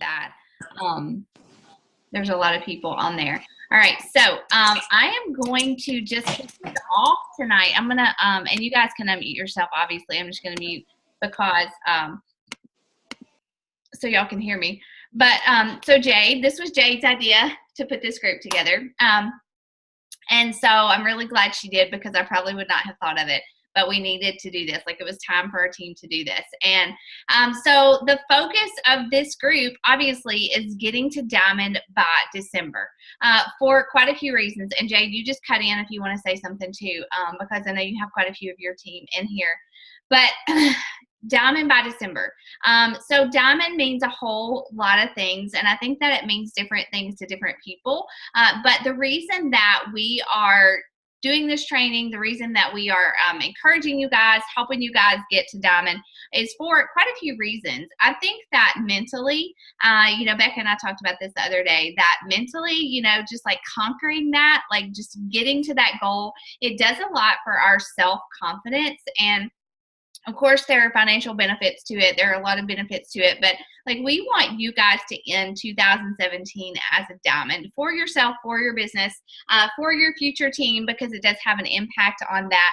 that. There's a lot of people on there. All right, so I am going to just kick it off tonight. I'm gonna and you guys can unmute yourself. Obviously, I'm just gonna mute because so y'all can hear me. But so Jade, this was Jade's idea to put this group together, and so I'm really glad she did because I probably would not have thought of it. But we needed to do this. Like, it was time for our team to do this. And so the focus of this group, obviously, is getting to Diamond by December for quite a few reasons. And Jade, you just cut in if you want to say something too, because I know you have quite a few of your team in here. But Diamond by December. So Diamond means a whole lot of things, and I think that it means different things to different people. But the reason that we are doing this training, the reason that we are encouraging you guys, helping you guys get to Diamond is for quite a few reasons. I think that mentally, Becca and I talked about this the other day, that mentally, just like conquering that, like just getting to that goal, it does a lot for our self-confidence. And of course, there are financial benefits to it. There are a lot of benefits to it, but like, we want you guys to end 2017 as a diamond for yourself, for your business, for your future team, because it does have an impact on that.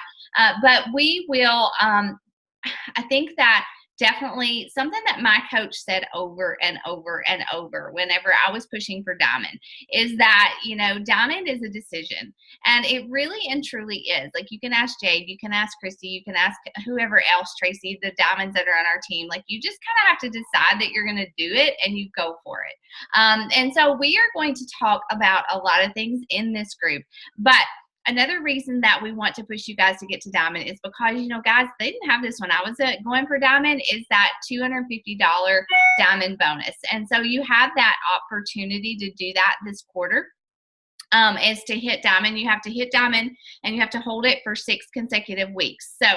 But we will, I think that definitely something that my coach said over and over and over whenever I was pushing for Diamond is that, Diamond is a decision. And it really and truly is. Like, you can ask Jade, you can ask Christy, you can ask whoever else, Tracy, the diamonds that are on our team. Like, you just kind of have to decide that you're going to do it, and you go for it. And so we are going to talk about a lot of things in this group. But another reason that we want to push you guys to get to Diamond is because, guys, they didn't have this when I was going for Diamond, is that $250 Diamond bonus. And so you have that opportunity to do that this quarter. Is to hit Diamond. You have to hit Diamond, and you have to hold it for 6 consecutive weeks. So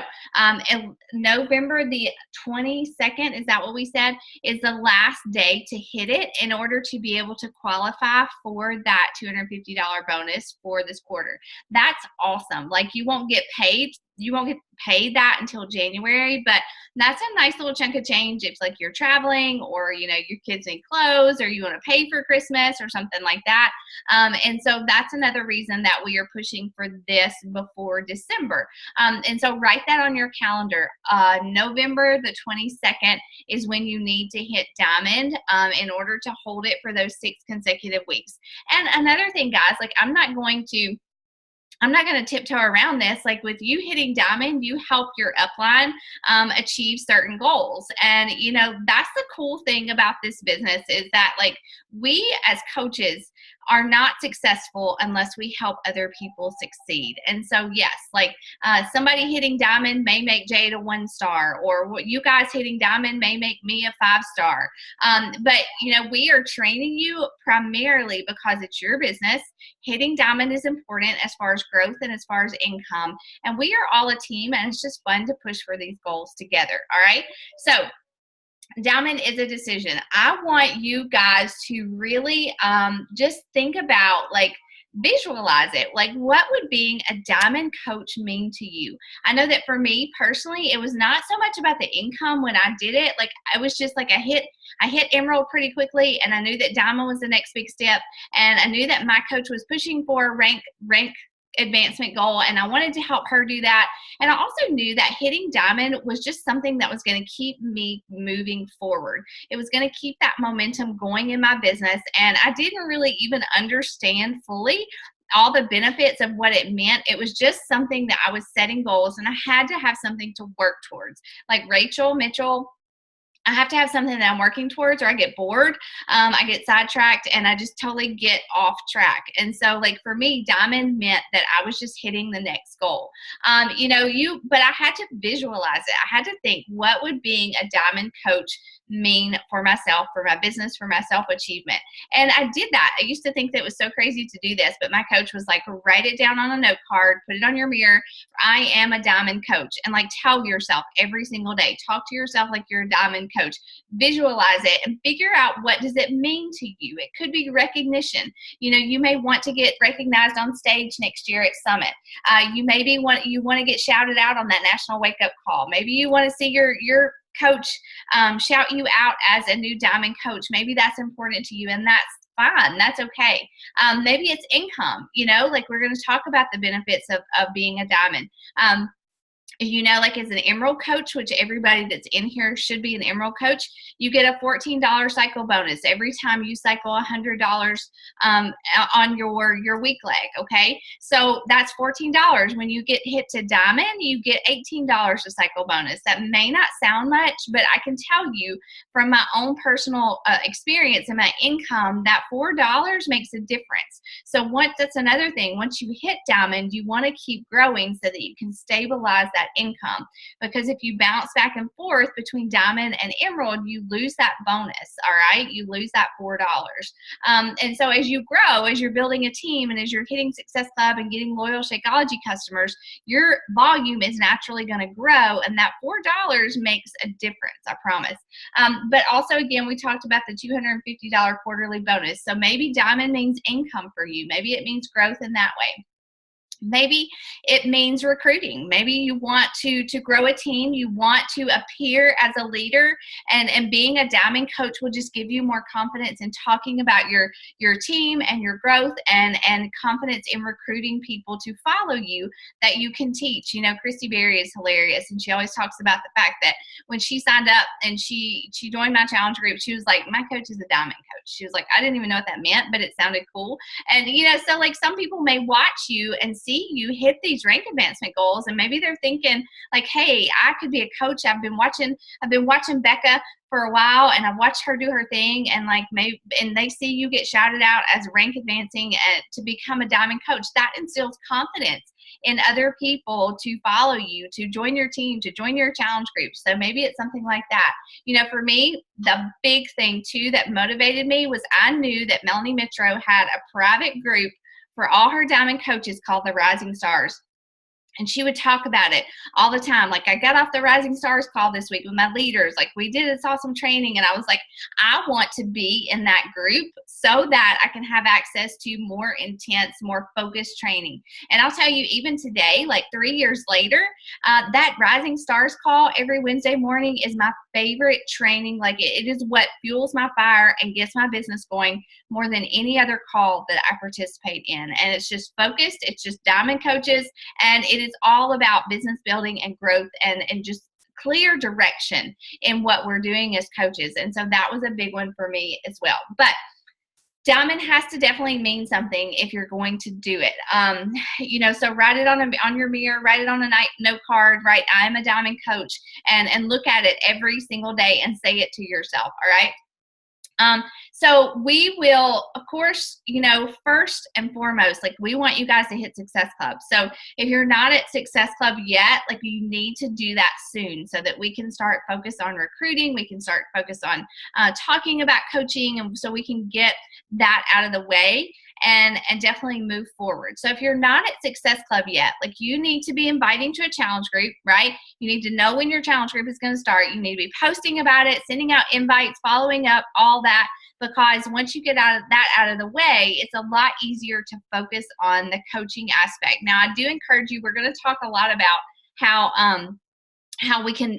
November the 22nd, is that what we said, is the last day to hit it in order to be able to qualify for that $250 bonus for this quarter. That's awesome. Like, you won't get paid. You won't get paid that until January, but that's a nice little chunk of change if, like, you're traveling, or, your kids need clothes, or you want to pay for Christmas or something like that. And so that's another reason that we are pushing for this before December. And so write that on your calendar. November the 22nd is when you need to hit Diamond in order to hold it for those 6 consecutive weeks. And another thing, guys, like, I'm not going to tiptoe around this. Like, with you hitting Diamond, you help your upline achieve certain goals. And, that's the cool thing about this business, is that, like, we as coaches are not successful unless we help other people succeed. And so, yes, like, somebody hitting Diamond may make Jade a 1-star, or what you guys hitting Diamond may make me a 5-star. But, we are training you primarily because it's your business. Hitting Diamond is important as far as growth and as far as income. And we are all a team, and it's just fun to push for these goals together. All right. So Diamond is a decision. I want you guys to really just think about, like, visualize it. Like, what would being a Diamond coach mean to you? I know that for me personally, it was not so much about the income when I did it. Like, I was just like, I hit Emerald pretty quickly, and I knew that Diamond was the next big step, and I knew that my coach was pushing for a rank advancement goal, and I wanted to help her do that. And I also knew that hitting Diamond was just something that was going to keep me moving forward. It was going to keep that momentum going in my business, and I didn't really even understand fully all the benefits of what it meant. It was just something that I was setting goals, and I had to have something to work towards. Like Rachel Mitchell, I have to have something that I'm working towards, or I get bored, I get sidetracked, and I just totally get off track. And so, like, for me, Diamond meant that I was just hitting the next goal. But I had to visualize it. I had to think, what would being a Diamond coach mean for myself, for my business, for my self-achievement? And I did that. I used to think that it was so crazy to do this, but my coach was like, write it down on a note card, put it on your mirror. I am a Diamond coach. And, like, tell yourself every single day, talk to yourself like you're a Diamond coach. Visualize it and figure out, what does it mean to you? It could be recognition. You may want to get recognized on stage next year at Summit. You maybe want to get shouted out on that national wake up call. Maybe you want to see your coach shout you out as a new diamond coach. Maybe that's important to you, and that's fine. That's okay. Maybe it's income, like we're going to talk about the benefits of being a diamond. Like as an emerald coach, which everybody that's in here should be an emerald coach, you get a $14 cycle bonus every time you cycle $100 on your week leg. Okay, so that's $14. When you get hit to diamond, you get $18 a cycle bonus. That may not sound much, but I can tell you from my own personal experience and my income that $4 makes a difference. So that's another thing. Once you hit diamond, you want to keep growing so that you can stabilize that income, because if you bounce back and forth between diamond and emerald, you lose that bonus. All right, you lose that $4. And so as you grow, as you're building a team, and as you're hitting Success Club and getting loyal Shakeology customers, your volume is naturally going to grow, and that $4 makes a difference, I promise. But also, again, we talked about the $250 quarterly bonus. So maybe diamond means income for you. Maybe it means growth in that way. Maybe it means recruiting. Maybe you want to grow a team. You want to appear as a leader, and being a diamond coach will just give you more confidence in talking about your team and your growth, and confidence in recruiting people to follow you that you can teach. Christy Berry is hilarious, and she always talks about the fact that when she signed up and she joined my challenge group, she was like, my coach is a diamond coach. She was like, I didn't even know what that meant, but it sounded cool. And so like some people may watch you and see you hit these rank advancement goals, and maybe they're thinking like, hey, I could be a coach. I've been watching Becca for a while, and I've watched her do her thing, and and they see you get shouted out as rank advancing to become a diamond coach. That instills confidence in other people to follow you, to join your team, to join your challenge group. So maybe it's something like that. For me, the big thing too that motivated me was I knew that Melanie Mitro had a private group for all her diamond coaches called the Rising Stars. And she would talk about it all the time. Like, I got off the Rising Stars call this week with my leaders. Like, we did this awesome training. And I was like, I want to be in that group so that I can have access to more intense, more focused training. And I'll tell you, even today, like 3 years later, that Rising Stars call every Wednesday morning is my favorite training. Like, it is what fuels my fire and gets my business going more than any other call that I participate in. And it's just focused. It's just diamond coaches. And it is all about business building and growth and just clear direction in what we're doing as coaches. And so that was a big one for me as well. But diamond has to definitely mean something if you're going to do it. So write it on your mirror, write it on a note card, write I'm a diamond coach, and look at it every single day and say it to yourself. All right. So we will, of course, first and foremost, like, we want you guys to hit Success Club. So if you're not at Success Club yet, like, you need to do that soon so that we can start focus on recruiting. We can start focus on talking about coaching, and so we can get that out of the way and definitely move forward. So if you're not at Success Club yet, like, you need to be inviting to a challenge group, right? You need to know when your challenge group is going to start. You need to be posting about it, sending out invites, following up, all that, because once you get out of the way, it's a lot easier to focus on the coaching aspect. Now, I do encourage you, we're going to talk a lot about how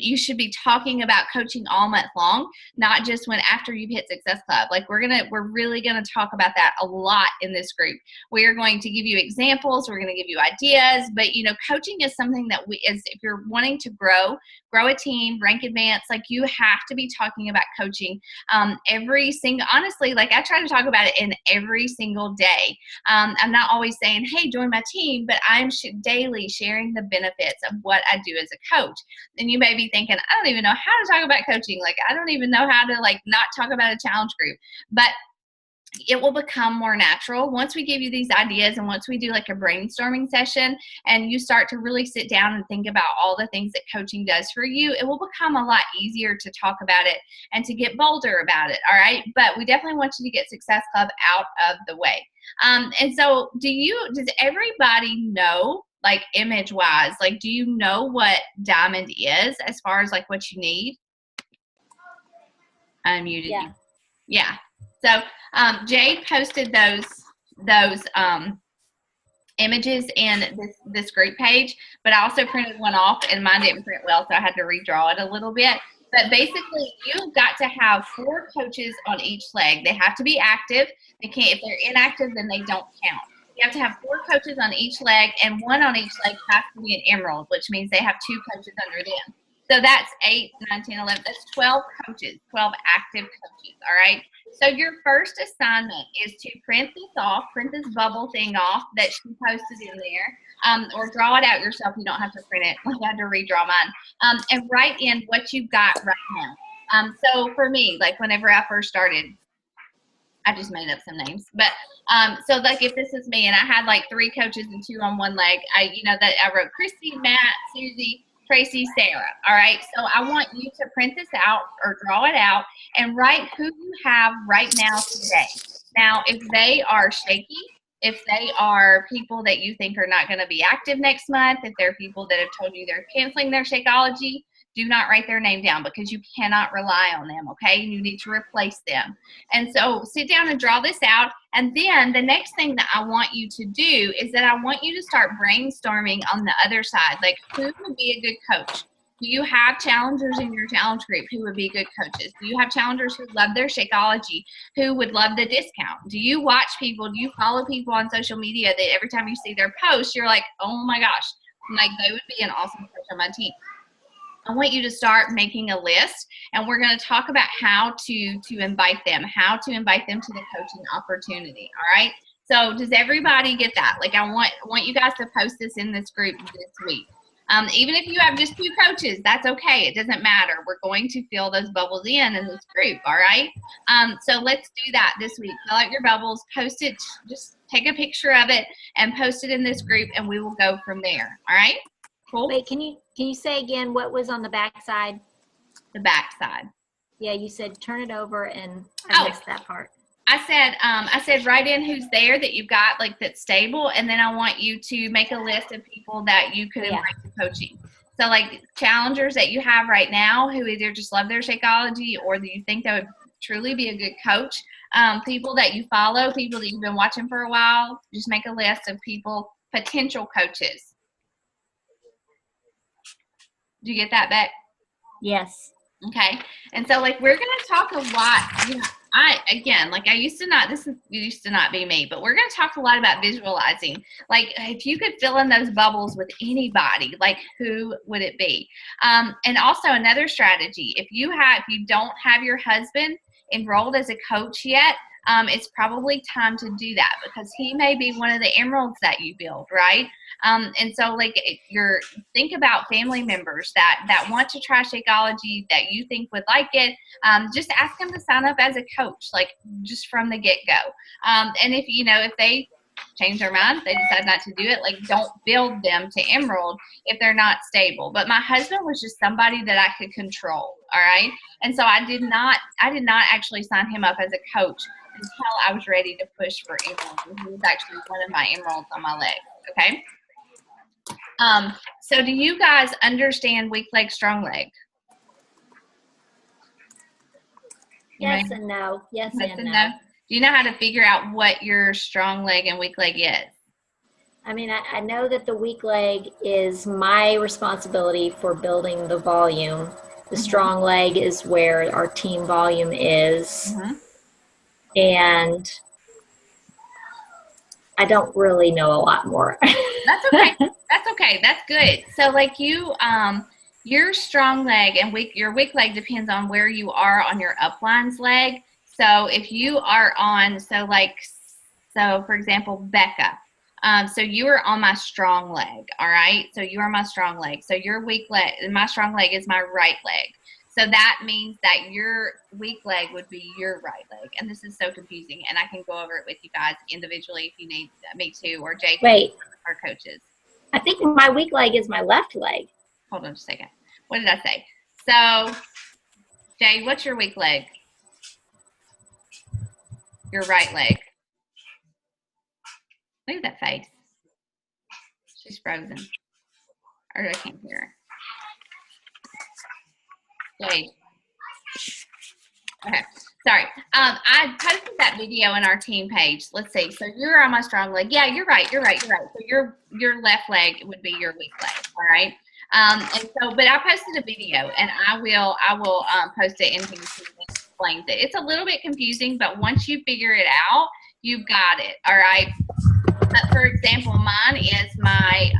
you should be talking about coaching all month long, not just when after you've hit Success Club. Like, we're really gonna talk about that a lot in this group. We are going to give you examples, we're gonna give you ideas, but coaching is something that if you're wanting to grow a team, rank advance, like, you have to be talking about coaching honestly, like, I try to talk about it in every single day. I'm not always saying, hey, join my team, but I'm daily sharing the benefits of what I do as a coach. And you may be thinking, I don't even know how to talk about coaching. Like, I don't even know how to not talk about a challenge group. But it will become more natural once we give you these ideas, and once we do like a brainstorming session and you start to really sit down and think about all the things that coaching does for you. It will become a lot easier to talk about it and to get bolder about it. All right. But we definitely want you to get Success Club out of the way. And so does everybody know, like, image wise, like, do you know what diamond is as far as like what you need? I muted you. Yeah. So Jade posted those images in this group page, but I also printed one off and mine didn't print well, so I had to redraw it a little bit. But basically, you've got to have 4 coaches on each leg. They have to be active. They can't, if they're inactive, then they don't count. You have to have 4 coaches on each leg, and 1 on each leg has to be an emerald, which means they have 2 coaches under them. So that's 8, 9, 10, 11. That's 12 coaches, 12 active coaches, all right? So your first assignment is to print this off, print this bubble thing off that she posted in there, or draw it out yourself. You don't have to print it. I had to redraw mine. And write in what you've got right now. So for me, like whenever I first started, I just made up some names. But so like if this is me and I had like 3 coaches and 2 on one leg, I wrote Christy, Matt, Susie, Tracy, Sarah. All right. So I want you to print this out or draw it out and write who you have right now today. Now, if they are shaky, if they are people that you think are not going to be active next month, if they're people that have told you they're canceling their Shakeology, do not write their name down because you cannot rely on them, okay? You need to replace them. And so sit down and draw this out. And then the next thing that I want you to do is that I want you to start brainstorming on the other side. Like, who would be a good coach? Do you have challengers in your challenge group who would be good coaches? Do you have challengers who love their Shakeology, who would love the discount? Do you watch people? Do you follow people on social media that every time you see their posts, you're like, oh my gosh, like they would be an awesome coach on my team? I want you to start making a list, and we're going to talk about how to invite them to the coaching opportunity. All right. So does everybody get that? Like I want you guys to post this in this group this week. Even if you have just 2 coaches, that's okay. It doesn't matter. We're going to fill those bubbles in this group. All right. So let's do that this week. Fill out your bubbles, post it, just take a picture of it and post it in this group, and we will go from there. All right. Cool. Wait, can you say again what was on the back side? The back side. Yeah, you said turn it over, and I missed that part. I said write in who's there that you've got, like, that's stable, and then I want you to make a list of people that you could invite to coaching. So like challengers that you have right now who either just love their Shakeology or that you think that would truly be a good coach. People that you follow, people that you've been watching for a while, just make a list of people, potential coaches. Do you get that, Beck? Yes. Okay. And so like we're going to talk a lot. I used to not be me, but we're going to talk a lot about visualizing. Like if you could fill in those bubbles with anybody, like who would it be? And also another strategy, if you don't have your husband enrolled as a coach yet, it's probably time to do that because he may be one of the emeralds that you build, right? And so like think about family members that want to try Shakeology that you think would like it. Just ask them to sign up as a coach, like just from the get-go. And if they change their mind, they decide not to do it, like don't build them to emerald if they're not stable. But my husband was just somebody that I could control. All right. And so I did not actually sign him up as a coach until I was ready to push for emerald. And he was actually one of my emeralds on my leg. Okay. So do you guys understand weak leg, strong leg? Yes and no. Yes and no. Do you know how to figure out what your strong leg and weak leg is? I mean, I know that the weak leg is my responsibility for building the volume. The strong leg is where our team volume is. And I don't really know a lot more. That's okay. That's okay. That's good. So like your strong leg and your weak leg depends on where you are on your uplines leg. So if you are on, for example, Becca, so you are on my strong leg. All right. So you are my strong leg. So your weak leg, my strong leg is my right leg. So that means that your weak leg would be your right leg. And this is so confusing. And I can go over it with you guys individually if you need me to, or Jake. Wait. Our coaches. I think my weak leg is my left leg. Hold on just a second. What did I say? So, Jay, what's your weak leg? Your right leg. Look at that face. She's frozen. Or I can't hear her. Jade. Okay. Sorry. I posted that video in our team page. Let's see. So you're on my strong leg. Yeah, you're right. So your left leg would be your weak leg. All right. And so, but I posted a video, and I will post it in here so it explains it. It's a little bit confusing, but once you figure it out, you've got it. All right. For example, mine is my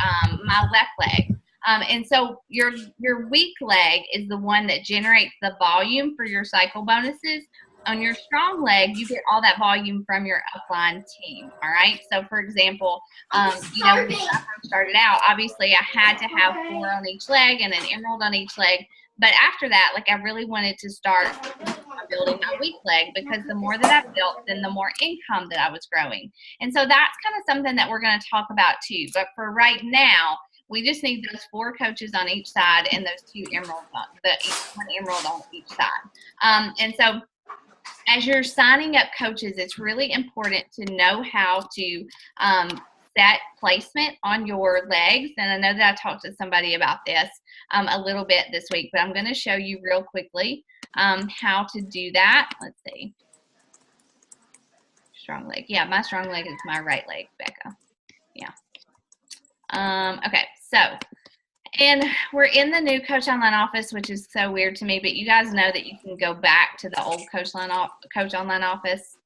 my left leg. And so your weak leg is the one that generates the volume for your cycle bonuses. On your strong leg, you get all that volume from your upline team. All right. So, for example, you know, when I first started out, obviously I had to have 4 on each leg and an emerald on each leg. But after that, like, I really wanted to start building my weak leg, because the more that I built, then the more income that I was growing. And so that's kind of something that we're going to talk about too. But for right now, we just need those 4 coaches on each side and those 2 emeralds on one emerald on each side. And so, as you're signing up coaches, it's really important to know how to set placement on your legs. And I know that I talked to somebody about this a little bit this week, but I'm going to show you real quickly how to do that. Let's see. Strong leg. Yeah, my strong leg is my right leg, Becca. Yeah. Okay, so, and we're in the new Coach Online office, which is so weird to me, but you guys know that you can go back to the old Coach Online office.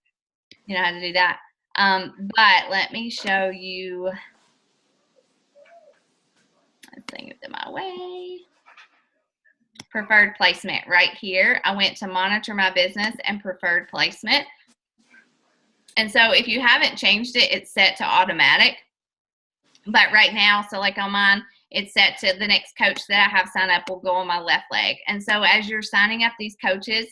You know how to do that. But let me show you. Let's think of it my way. Preferred placement right here. I went to monitor my business and preferred placement. And so if you haven't changed it, it's set to automatic. But right now, so like on mine, it's set to the next coach that I have signed up will go on my left leg. And so as you're signing up these coaches,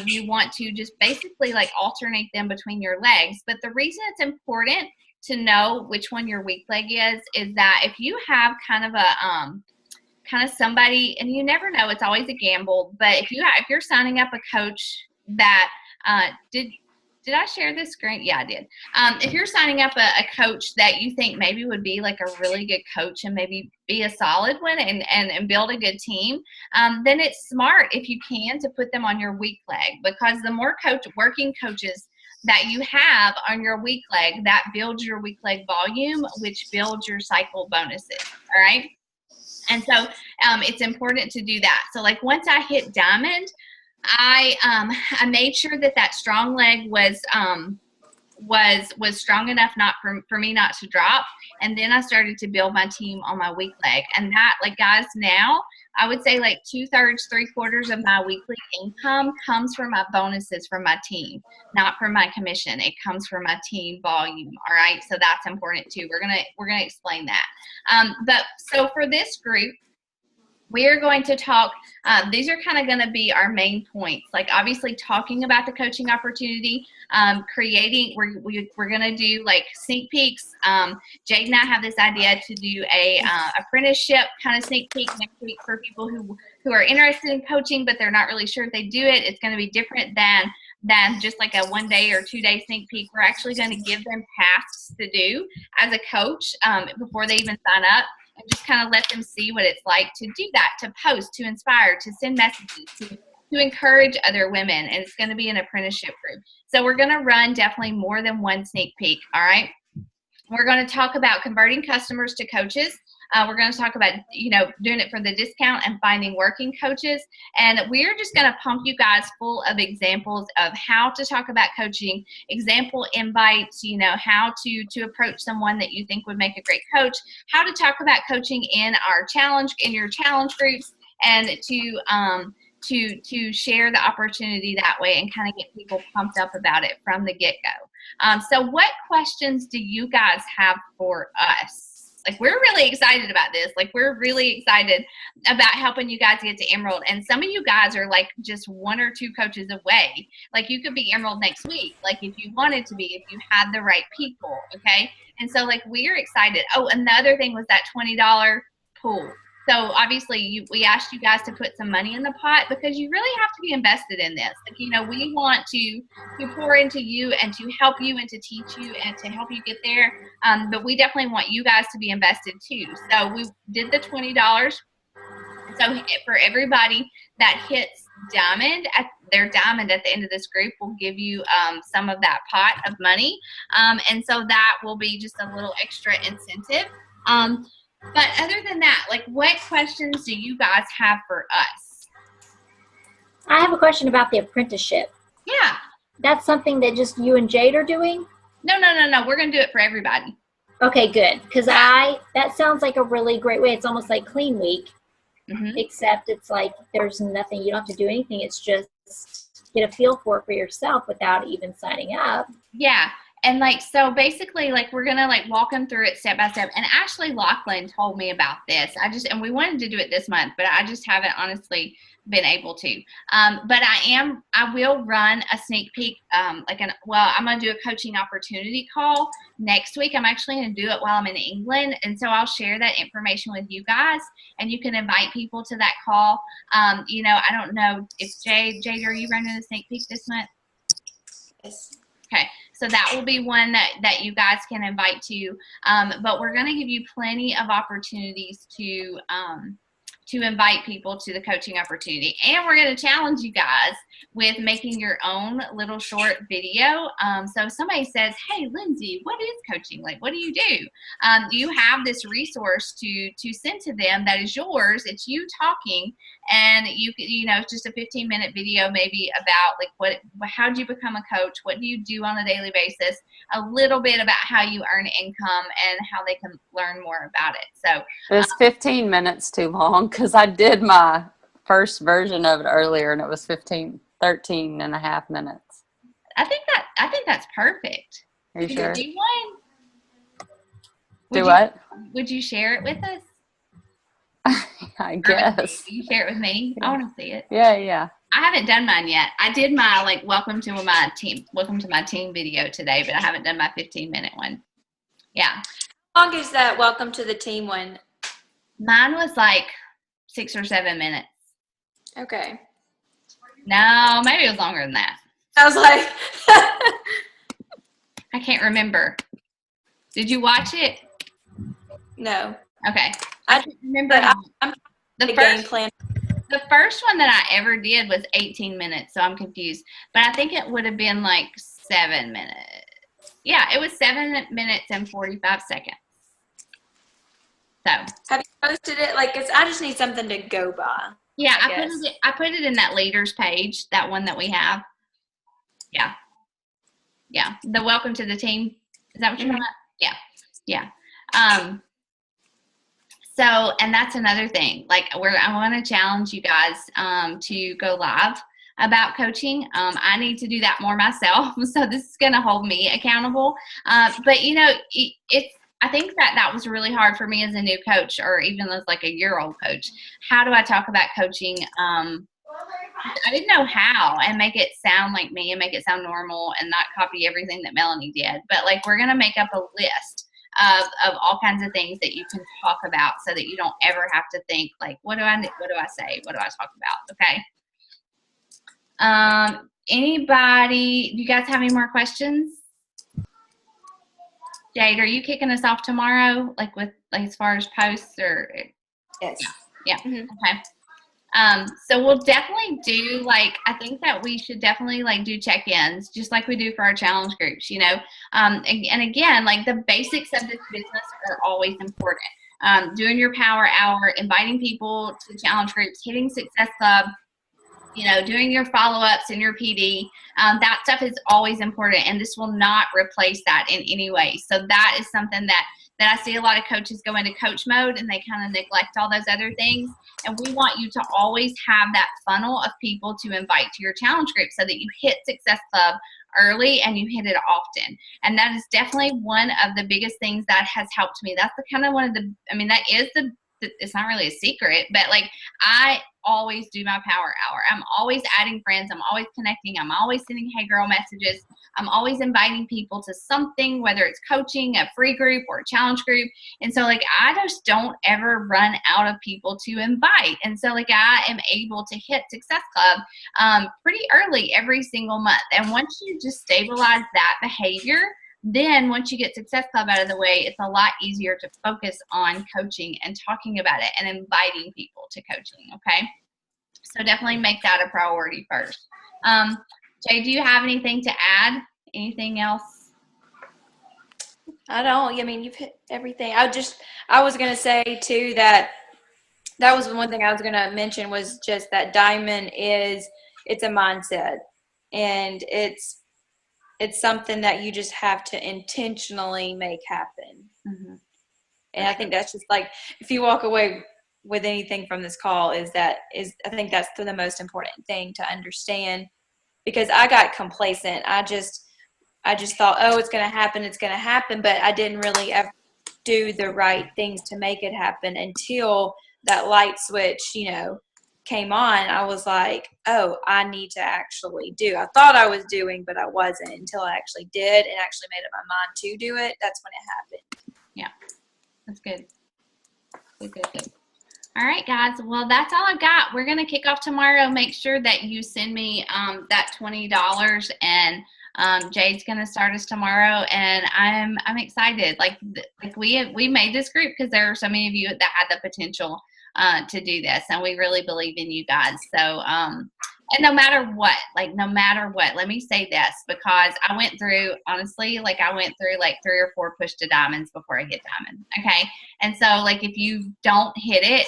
you want to just basically like alternate them between your legs. But the reason it's important to know which one your weak leg is that if you have kind of a somebody, and you never know, it's always a gamble, but if you're signing up a coach that did I share this screen? Yeah, I did. If you're signing up a coach that you think maybe would be like a really good coach and maybe be a solid one and build a good team, then it's smart, if you can, to put them on your weak leg, because the more working coaches that you have on your weak leg, that builds your weak leg volume, which builds your cycle bonuses. All right. And so it's important to do that. So like once I hit diamond, I made sure that strong leg was strong enough for me not to drop. And then I started to build my team on my weak leg. And that, like, guys, now I would say like 2/3, 3/4 of my weekly income comes from my bonuses from my team, not from my commission. It comes from my team volume. All right. So that's important too. We're going to explain that. But so for this group, we are going to talk, these are kind of going to be our main points, like obviously talking about the coaching opportunity, creating, we're going to do like sneak peeks. Jade and I have this idea to do a apprenticeship kind of sneak peek next week for people who are interested in coaching, but they're not really sure if they do it. It's going to be different than just like a 1 day or 2 day sneak peek. We're actually going to give them tasks to do as a coach before they even sign up, and just kind of let them see what it's like to do that, to post, to inspire, to send messages, to encourage other women. And it's going to be an apprenticeship group. So we're going to run definitely more than one sneak peek. All right. We're going to talk about converting customers to coaches. We're going to talk about, doing it for the discount and finding working coaches. And we're just going to pump you guys full of examples of how to talk about coaching, example invites, how to approach someone that you think would make a great coach, how to talk about coaching in your challenge groups, and to share the opportunity that way and kind of get people pumped up about it from the get-go. So what questions do you guys have for us? Like, we're really excited about this. Like, we're really excited about helping you guys get to Emerald. And some of you guys are like just 1 or 2 coaches away. Like, you could be Emerald next week, like if you wanted to be, if you had the right people, okay? And so, like, we're excited. Oh, another thing was that $20 pool. So obviously we asked you guys to put some money in the pot, because you really have to be invested in this. Like, we want to pour into you and to help you and to teach you and to help you get there. But we definitely want you guys to be invested too. So we did the $20. So for everybody that hits diamond at the end of this group, we'll give you some of that pot of money. And so that will be just a little extra incentive. But other than that, like, what questions do you guys have for us? I have a question about the apprenticeship. Yeah. That's something that just you and Jade are doing? No. We're going to do it for everybody. Okay, good. Because that sounds like a really great way. It's almost like Clean Week, except it's like there's nothing, you don't have to do anything. It's just get a feel for it for yourself without even signing up. Yeah. And like, so basically, like, we're going to like walk them through it step by step. And Ashley Lachlan told me about this. And we wanted to do it this month, but I just haven't honestly been able to. But I will run a sneak peek, I'm going to do a coaching opportunity call next week. I'm actually going to do it while I'm in England. And so I'll share that information with you guys, and you can invite people to that call. I don't know if Jade, are you running a sneak peek this month? Yes. Okay, so that will be one that you guys can invite to. But we're going to give you plenty of opportunities to invite people to the coaching opportunity. And we're going to challenge you guys with making your own little short video. So if somebody says, hey, Lindsay, what is coaching? Like, what do? You have this resource to send to them that is yours. It's you talking, and it's just a 15-minute video maybe about like how do you become a coach? What do you do on a daily basis? A little bit about how you earn income and how they can learn more about it. So it's 15 minutes too long, because I did my first version of it earlier and it was 13 and a half minutes. I think that's perfect. Are you sure? Do one? What? Would you share it with us? I guess. Will you share it with me? I want to see it. Yeah. I haven't done mine yet. I did my welcome to my team video today, but I haven't done my 15-minute one. Yeah. How long is that welcome to the team one? Mine was like 6 or 7 minutes. Okay. No, maybe it was longer than that. I was like, I can't remember. Did you watch it? no. Okay. I can't remember. I'm the game plan. The first one that I ever did was 18 minutes, so I'm confused. But I think it would have been like 7 minutes. Yeah, it was 7 minutes and 45 seconds. So. Have you posted it? Like, I just need something to go by. Yeah, I put it in that leaders page, that one that we have. Yeah. Yeah. The welcome to the team. Is that what you're talking about? Yeah. So, and that's another thing. Like, I want to challenge you guys to go live about coaching. I need to do that more myself. So this is going to hold me accountable. But I think that was really hard for me as a new coach, or even as like a year-old coach. How do I talk about coaching? I didn't know how, and make it sound like me and make it sound normal and not copy everything that Melanie did. But like, we're going to make up a list of all kinds of things that you can talk about, so that you don't ever have to think like, what do I say? What do I talk about? Okay. Anybody, do you guys have any more questions? Jade, are you kicking us off tomorrow? Like as far as posts or? Yes. Yeah. Okay. So we'll definitely do I think that we should definitely do check-ins, just like we do for our challenge groups, and again, the basics of this business are always important. Doing your power hour, inviting people to challenge groups, hitting Success Club, doing your follow-ups and your PD, that stuff is always important, and this will not replace that in any way. So that is something that I see a lot of coaches go into coach mode and they kind of neglect all those other things. And we want you to always have that funnel of people to invite to your challenge group, so that you hit Success Club early and you hit it often. And that is definitely one of the biggest things that has helped me. That's it's not really a secret, but I always do my power hour. I'm always adding friends. I'm always connecting. I'm always sending hey girl messages. I'm always inviting people to something, whether it's coaching, a free group, or a challenge group. And so I just don't ever run out of people to invite. And so I am able to hit Success Club pretty early every single month. And once you just stabilize that behavior, then once you get Success Club out of the way, it's a lot easier to focus on coaching and talking about it and inviting people to coaching, okay? So definitely make that a priority first. Jay, do you have anything to add? Anything else? I don't. I mean, you've hit everything. I was gonna say too that was one thing I was gonna mention was just that diamond it's a mindset, and it's something that you just have to intentionally make happen. Mm-hmm. And I think that's just like, if you walk away with anything from this call, I think that's the most important thing to understand, because I got complacent. I just thought, oh, it's going to happen, but I didn't really ever do the right things to make it happen until that light switch, came on. I was like, oh, I need to actually do. I thought I was doing, but I wasn't, until I actually did and actually made up my mind to do it. That's when it happened. Yeah, that's good. Good. All right, guys. Well, that's all I've got. We're going to kick off tomorrow. Make sure that you send me that $20, and Jade's going to start us tomorrow, and I'm excited. Like we made this group because there are so many of you that had the potential to do this, and we really believe in you guys. So, and no matter what, let me say this, because I went through, honestly, like 3 or 4 push to diamonds before I hit diamond. Okay. And so like, if you don't hit it,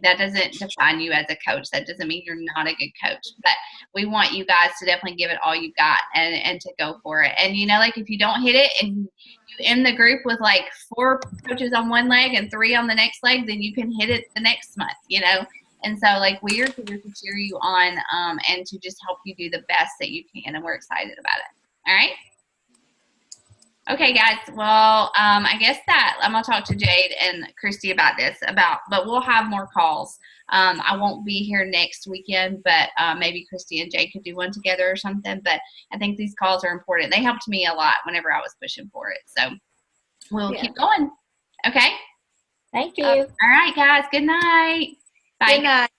that doesn't define you as a coach. That doesn't mean you're not a good coach, but we want you guys to definitely give it all you got and to go for it. And like, if you don't hit it and you end the group with like 4 coaches on one leg and 3 on the next leg, then you can hit it the next month, And so like, we are here to cheer you on and to just help you do the best that you can. And we're excited about it. All right. Okay, guys. Well, I guess that I'm going to talk to Jade and Christy about this, but we'll have more calls. I won't be here next weekend, but maybe Christy and Jade could do one together or something. But I think these calls are important. They helped me a lot whenever I was pushing for it. So we'll keep going. Okay. Thank you. All right, guys. Good night. Bye. Good night.